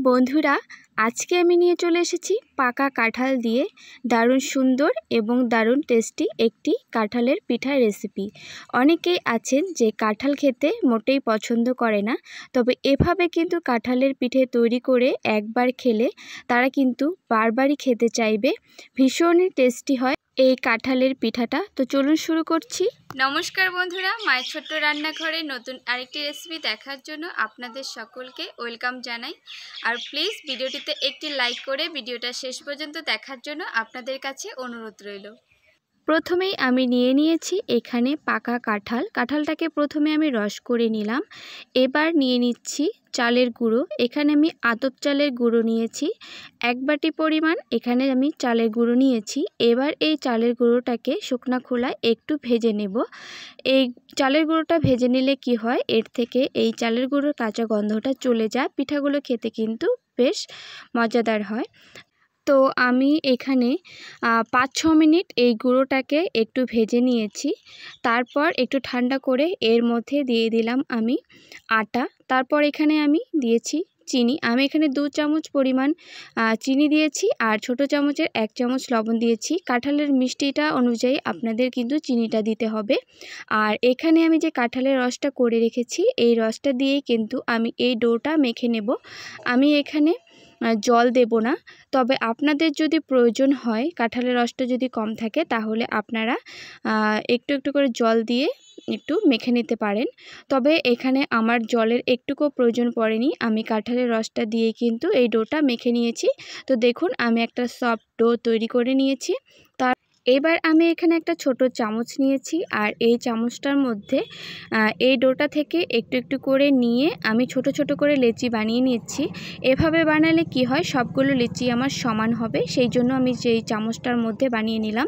বন্ধুরা, আজকে আমি নিয়ে চলে এসেছি পাকা কাঁঠাল দিয়ে দারুণ সুন্দর এবং দারুণ টেস্টি একটি কাঁঠালের পিঠার রেসিপি। অনেকেই আছেন যে কাঁঠাল খেতে মোটেই পছন্দ করে না, তবে এভাবে কিন্তু কাঁঠালের পিঠে তৈরি করে একবার খেলে তারা কিন্তু বারবারই খেতে চাইবে। ভীষণই টেস্টি হয় এই কাঁঠালের পিঠাটা। তো চলুন শুরু করছি। নমস্কার বন্ধুরা, মায়ের ছোট্ট রান্নাঘরে নতুন আরেকটি রেসিপি দেখার জন্য আপনাদের সকলকে ওয়েলকাম জানাই। আর প্লিজ ভিডিওটিতে একটি লাইক করে ভিডিওটা শেষ পর্যন্ত দেখার জন্য আপনাদের কাছে অনুরোধ রইল। প্রথমেই আমি নিয়েছি এখানে পাকা কাঁঠালটাকে প্রথমে আমি রস করে নিলাম। এবার নিয়ে নিচ্ছি চালের গুঁড়ো। এখানে আমি আতপ চালের গুঁড়ো নিয়েছি 1 বাটি পরিমাণ। এখানে আমি চালের গুঁড়ো নিয়েছি। এবার এই চালের গুঁড়োটাকে শুকনো খোলায় একটু ভেজে নেব। এই চালের গুঁড়োটা ভেজে নিলে কি হয়, এর থেকে এই চালের গুঁড়োর কাঁচা গন্ধটা চলে যায়। পিঠাগুলো খেতে কিন্তু বেশ মজাদার হয়। তো আমি এখানে 5-6 মিনিট এই গুঁড়োটাকে একটু ভেজে নিয়েছি। তারপর একটু ঠান্ডা করে এর মধ্যে দিয়ে দিলাম আমি আটা। তারপর এখানে আমি দিয়েছি চিনি। আমি এখানে 2 চামচ পরিমাণ চিনি দিয়েছি আর ছোট চামচের 1 চামচ লবণ দিয়েছি। কাঁঠালের মিষ্টিটা অনুযায়ী আপনাদের কিন্তু চিনিটা দিতে হবে। আর এখানে আমি যে কাঁঠালের রসটা করে রেখেছি, এই রসটা দিয়েই কিন্তু আমি এই ডোটা মেখে নেব। আমি এখানে জল দেব না, তবে আপনাদের যদি প্রয়োজন হয়, কাঁঠালের রসটা যদি কম থাকে, তাহলে আপনারা একটু একটু করে জল দিয়ে একটু মেখে নিতে পারেন। তবে এখানে আমার জলের একটুকুও প্রয়োজন পড়েনি। আমি কাঁঠালের রসটা দিয়ে কিন্তু এই ডোটা মেখে নিয়েছি। তো দেখুন, আমি একটা সফট ডো তৈরি করে নিয়েছি। এবার আমি এখানে একটা ছোট চামচ নিয়েছি আর এই চামচটার মধ্যে এই ডোটা থেকে একটু একটু করে নিয়ে আমি ছোট ছোট করে লেচি বানিয়ে নিচ্ছি। এভাবে বানালে কি হয়, সবগুলো লেচি আমার সমান হবে, সেই জন্য আমি যেই চামচটার মধ্যে বানিয়ে নিলাম।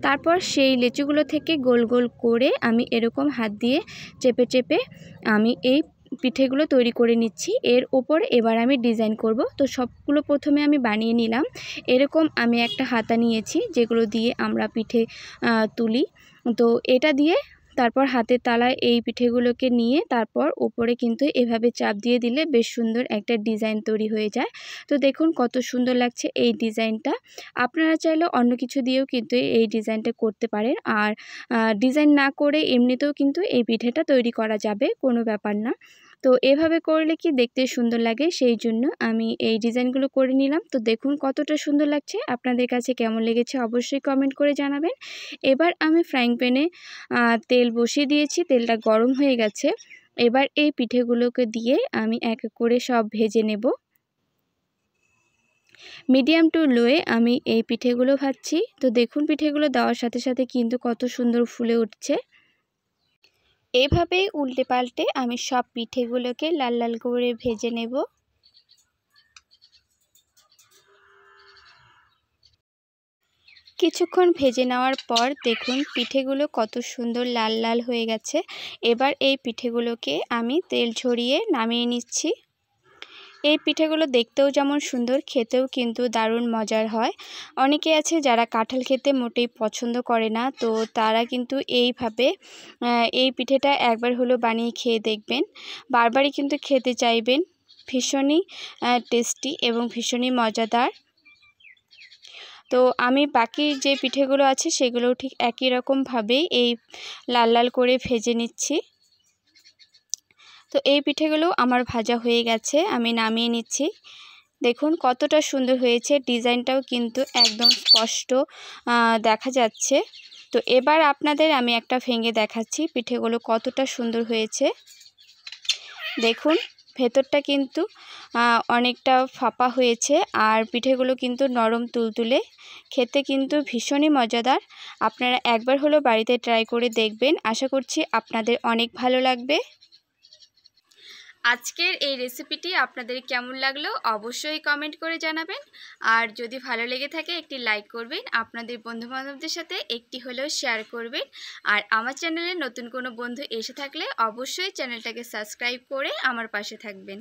তারপর সেই লেচিগুলো থেকে গোল গোল করে আমি এরকম হাত দিয়ে চেপে চেপে আমি এই পিঠেগুলো তৈরি করে নিচ্ছি। এর ওপর এবার আমি ডিজাইন করব। তো সবগুলো প্রথমে আমি বানিয়ে নিলাম। এরকম আমি একটা হাতা নিয়েছি, যেগুলো দিয়ে আমরা পিঠে তুলি। তো এটা দিয়ে তারপর হাতের তালায় এই পিঠেগুলোকে নিয়ে তারপর উপরে কিন্তু এভাবে চাপ দিয়ে দিলে বেশ সুন্দর একটা ডিজাইন তৈরি হয়ে যায়। তো দেখুন কত সুন্দর লাগছে এই ডিজাইনটা। আপনারা চাইলে অন্য কিছু দিয়েও কিন্তু এই ডিজাইনটা করতে পারেন। আর ডিজাইন না করে এমনিতেও কিন্তু এই পিঠেটা তৈরি করা যাবে, কোনো ব্যাপার না। তো এভাবে করলে কি দেখতে সুন্দর লাগে, সেই জন্য আমি এই ডিজাইনগুলো করে নিলাম। তো দেখুন কতটা সুন্দর লাগছে। আপনাদের কাছে কেমন লেগেছে অবশ্যই কমেন্ট করে জানাবেন। এবার আমি ফ্রাইং প্যানে তেল বসিয়ে দিয়েছি। তেলটা গরম হয়ে গেছে। এবার এই পিঠেগুলোকে দিয়ে আমি এক এক করে সব ভেজে নেব। মিডিয়াম টু লোয়ে আমি এই পিঠেগুলো ভাজছি। তো দেখুন, পিঠেগুলো দেওয়ার সাথে সাথে কিন্তু কত সুন্দর ফুলে উঠছে। এইভাবেই উল্টে পাল্টে আমি সব পিঠেগুলোকে লাল লাল করে ভেজে নেব। কিছুক্ষণ ভেজে নেওয়ার পর দেখুন পিঠেগুলো কত সুন্দর লাল লাল হয়ে গেছে। এবার এই পিঠেগুলোকে আমি তেল ঝরিয়ে নামিয়ে নিচ্ছি। এই পিঠেগুলো দেখতেও যেমন সুন্দর, খেতেও কিন্তু দারুণ মজার হয়। অনেকে আছে যারা কাঁঠাল খেতে মোটেই পছন্দ করে না, তো তারা কিন্তু এইভাবে এই পিঠেটা একবার হলেও বানিয়ে খেয়ে দেখবেন, বারবারই কিন্তু খেতে চাইবেন। ভীষণই টেস্টি এবং ভীষণই মজাদার। তো আমি বাকি যে পিঠেগুলো আছে সেগুলোও ঠিক একই রকমভাবেই এই লাল লাল করে ভেজে নিচ্ছি। তো এই পিঠেগুলো আমার ভাজা হয়ে গেছে, আমি নামিয়ে নিচ্ছি। দেখুন কতটা সুন্দর হয়েছে, ডিজাইনটাও কিন্তু একদম স্পষ্ট দেখা যাচ্ছে। তো এবার আপনাদের আমি একটা ভেঙে দেখাচ্ছি পিঠেগুলো কতটা সুন্দর হয়েছে। দেখুন ভেতরটা কিন্তু অনেকটা ফাঁপা হয়েছে আর পিঠেগুলো কিন্তু নরম তুলতুলে, খেতে কিন্তু ভীষণই মজাদার। আপনারা একবার হলেও বাড়িতে ট্রাই করে দেখবেন, আশা করছি আপনাদের অনেক ভালো লাগবে। আজকের এই রেসিপিটি আপনাদের কেমন লাগলো অবশ্যই কমেন্ট করে জানাবেন। আর যদি ভালো লেগে থাকে একটি লাইক করবেন, আপনাদের বন্ধুবান্ধবদের সাথে একটি হলেও শেয়ার করবেন। আর আমার চ্যানেলে নতুন কোনো বন্ধু এসে থাকলে অবশ্যই চ্যানেলটাকে সাবস্ক্রাইব করে আমার পাশে থাকবেন।